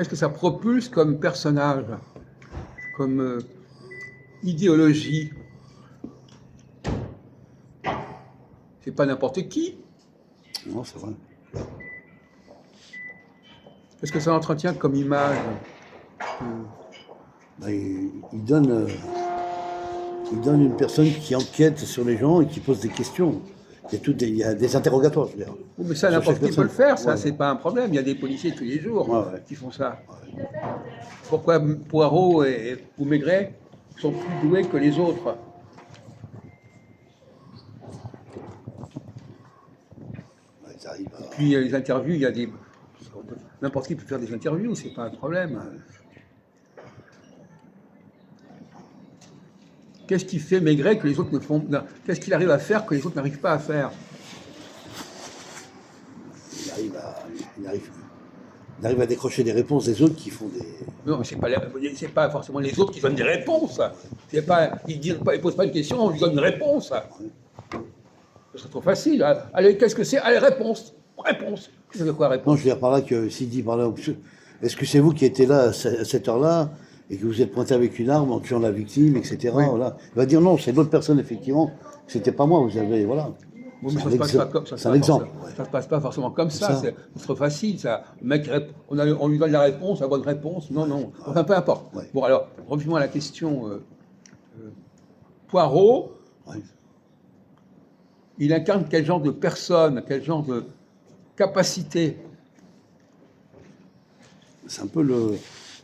qu'est-ce que ça propulse comme personnage, comme idéologie? C'est pas n'importe qui. Non, c'est vrai. Qu'est-ce que ça entretient comme image? Il donne une personne qui enquête sur les gens et qui pose des questions. Il y a des interrogatoires, je veux dire. Oh, mais ça, n'importe qui peut le faire, ça, c'est pas un problème. Il y a des policiers tous les jours qui font ça. Ouais. Pourquoi Poirot ou Maigret sont plus doués que les autres? Et puis les interviews, il y a des... N'importe qui peut faire des interviews, c'est pas un problème. Qu'est-ce qui fait Maigret que les autres ne font... Qu'est-ce qu'il arrive à faire que les autres n'arrivent pas à faire? Il arrive à décrocher des réponses des autres qui font des... Non, mais c'est pas forcément les autres qui donnent des réponses. C'est pas, ils posent pas une question, on lui donne une réponse. Ce serait trop facile. Allez, qu'est-ce que c'est? Allez, réponse. Réponse. Qu'est-ce que quoi, réponse? Non, je veux dire par là que s'il dit par là, est-ce que c'est vous qui étiez là à cette heure-là et que vous êtes pointé avec une arme en tuant la victime, etc. Oui. Voilà. Il va dire non, c'est l'autre personne, effectivement. C'était pas moi, vous avez... Voilà. Bon, mais ça se passe pas comme ça. C'est un exemple. Ça se passe pas forcément comme ça. C'est trop facile, ça. Le mec, on lui donne la réponse, la bonne réponse. Non, non. Enfin, peu importe. Ouais. Bon, alors, revenons à la question. Poirot, il incarne quel genre de personne, quel genre de capacité? C'est un peu le...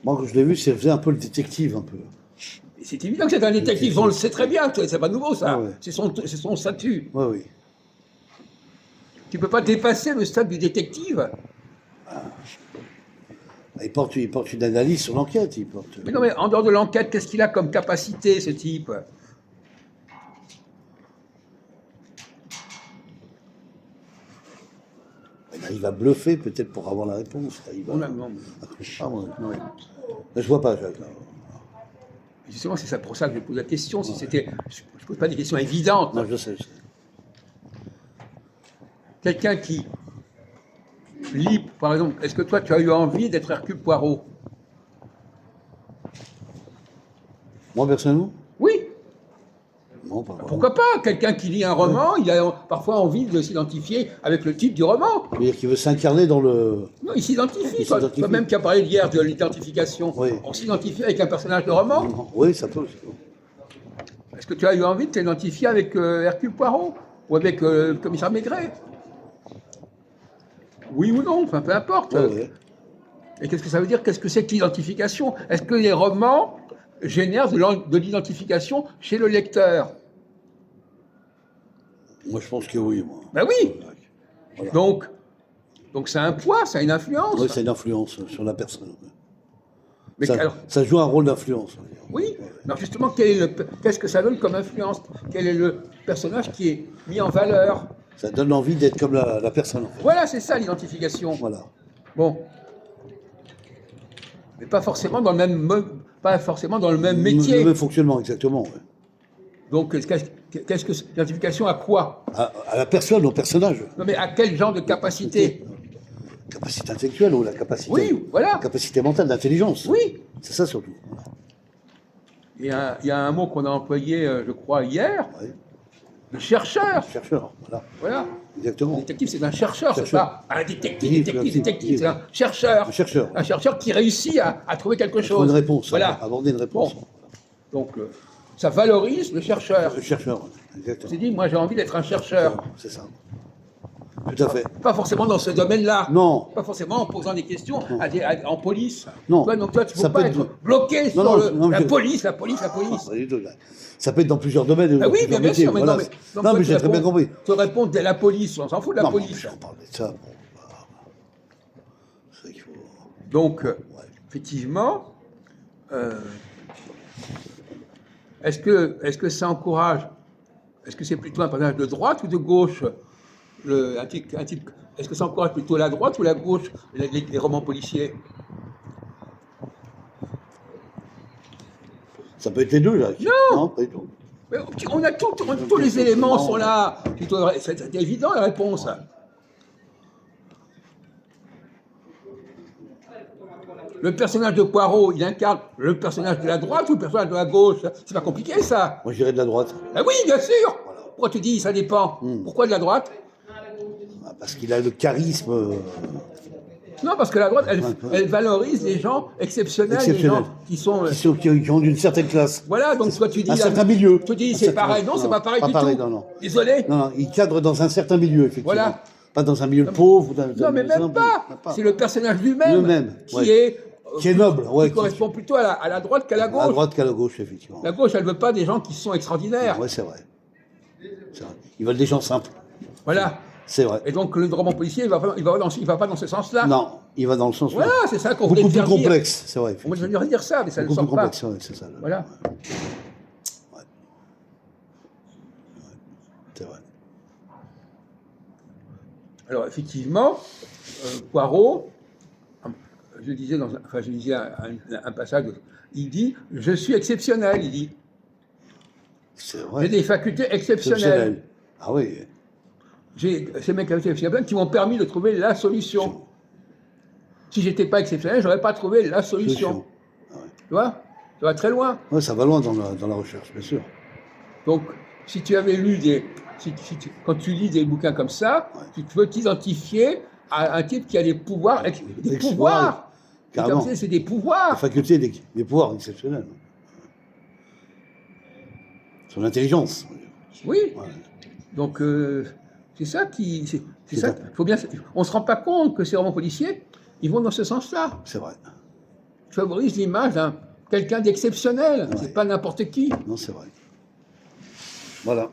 Moi, quand je l'ai vu, c'est un peu le détective, un peu. C'est évident que c'est un détective, on le sait très bien, c'est pas nouveau, ça. Ouais. C'est son statut. Oui, oui. Tu ne peux pas dépasser le stade du détective. Il porte une analyse sur l'enquête. Mais non, mais en dehors de l'enquête, qu'est-ce qu'il a comme capacité, ce type? Il va bluffer peut-être pour avoir la réponse. Non. Je vois pas, Jacques. Justement, c'est ça pour ça que je pose la question. Si c'était, je ne pose pas des questions évidentes. Non, je sais. Quelqu'un qui lit, par exemple, est-ce que toi, tu as eu envie d'être Hercule Poirot? Moi, personnellement? Oui. Non, pas vraiment. Pourquoi pas? Quelqu'un qui lit un roman, il a parfois envie de s'identifier avec le titre du roman. C'est-à-dire qu'il veut s'incarner dans le... Non, il s'identifie. Toi-même qui as parlé hier de l'identification, on s'identifie avec un personnage de roman? Oui, ça peut. Est-ce que tu as eu envie de t'identifier avec Hercule Poirot? Ou avec le commissaire Maigret? Oui ou non, enfin peu importe. Ouais. Et qu'est-ce que ça veut dire? Qu'est-ce que c'est que l'identification? Est-ce que les romans génèrent de l'identification chez le lecteur? Moi, je pense que oui. Moi. Ben oui. Voilà. Donc c'est un poids, ça a une influence. Oui, c'est une influence sur la personne. Mais ça joue un rôle d'influence. Oui. Alors justement, qu'est-ce que ça donne comme influence? Quel est le personnage qui est mis en valeur? Ça donne envie d'être comme la personne. En fait. Voilà, c'est ça l'identification. Voilà. Bon. Mais pas forcément dans le même métier. Le même fonctionnement, exactement. Ouais. Donc, qu'est-ce que l'identification à quoi? À la personne, au personnage. Non, mais à quel genre de capacité? Capacité intellectuelle ou la capacité... Oui, voilà. Capacité mentale, d'intelligence. Oui. C'est ça surtout. Voilà. Il y a un mot qu'on a employé, je crois, hier. Oui. Le chercheur. Le chercheur, voilà. Voilà. Exactement. Le détective, c'est un chercheur, c'est pas un détective, c'est un chercheur. Un chercheur. Un chercheur qui réussit à trouver quelque chose. Trouver une réponse, voilà. Aborder une réponse. Bon. Donc, ça valorise le chercheur. Le chercheur, exactement. Tu dis, moi j'ai envie d'être un chercheur. C'est ça. Tout à fait. Pas forcément dans ce domaine-là. Non. Pas forcément en posant des questions en police. Non. Donc toi, tu ne peux pas être bloqué sur la police. Ça peut être dans plusieurs domaines. Ah oui, bien sûr. Mais voilà. Non, mais j'ai très bien compris. Tu réponds de la police, on s'en fout de la police. Je parle de ça. Donc, effectivement, est-ce que ça encourage, est-ce que c'est plutôt un personnage de droite ou de gauche? Est-ce que ça encourage plutôt la droite ou la gauche, les romans policiers? Ça peut être les deux, là. Non, pas du tout. Mais on a tous les éléments sont là. C'est évident la réponse. Le personnage de Poirot, il incarne le personnage de la droite ou le personnage de la gauche? C'est pas compliqué, ça. Moi, je dirais de la droite. Ah oui, bien sûr. Pourquoi tu dis ça dépend? Pourquoi de la droite? Ah, parce qu'il a le charisme. Non, parce que la droite, elle valorise les gens exceptionnels, les gens qui sont... Qui ont d'une certaine classe. Voilà, donc toi tu dis... Un certain milieu. Tu dis c'est pareil, non, c'est pas pareil du tout. Non. Désolé. Non, il cadre dans un certain milieu, effectivement. Voilà. Pas dans un milieu pauvre. Non, mais même pas. C'est le personnage lui-même qui est noble. Qui correspond plutôt à la droite qu'à la gauche. À la droite qu'à la gauche, effectivement. La gauche, elle veut pas des gens qui sont extraordinaires. Oui, c'est vrai. Ils veulent des gens simples. Voilà. C'est vrai. Et donc le roman policier, il va pas dans ce sens-là. Non, il va dans le sens. Voilà, c'est ça qu'on voulait beaucoup faire plus complexe, c'est vrai. Moi, je veux dire ça, mais ça ne sort beaucoup plus pas. complexe, ouais, c'est ça. Voilà. Ouais. C'est vrai. Alors effectivement, Poirot, je disais un passage, il dit « Je suis exceptionnel », il dit. C'est vrai. J'ai des facultés exceptionnelles. Ah oui. J'ai ces mecs exceptionnels qui m'ont permis de trouver la solution. Si j'étais pas exceptionnel, j'aurais pas trouvé la solution. Ah ouais. Tu vois? Ça va très loin. Oui, ça va loin dans la recherche, bien sûr. Donc, si tu avais lu quand tu lis des bouquins comme ça, tu peux t'identifier à un type qui a des pouvoirs, des pouvoirs. Carrément. C'est des pouvoirs. La faculté des pouvoirs exceptionnels. Son intelligence. Oui. Ouais. Donc, c'est ça qui... C'est ça. Faut bien, on ne se rend pas compte que ces romans policiers, ils vont dans ce sens-là. C'est vrai. Tu favorises l'image d'un quelqu'un d'exceptionnel. Ouais. C'est pas n'importe qui. Non, c'est vrai. Voilà.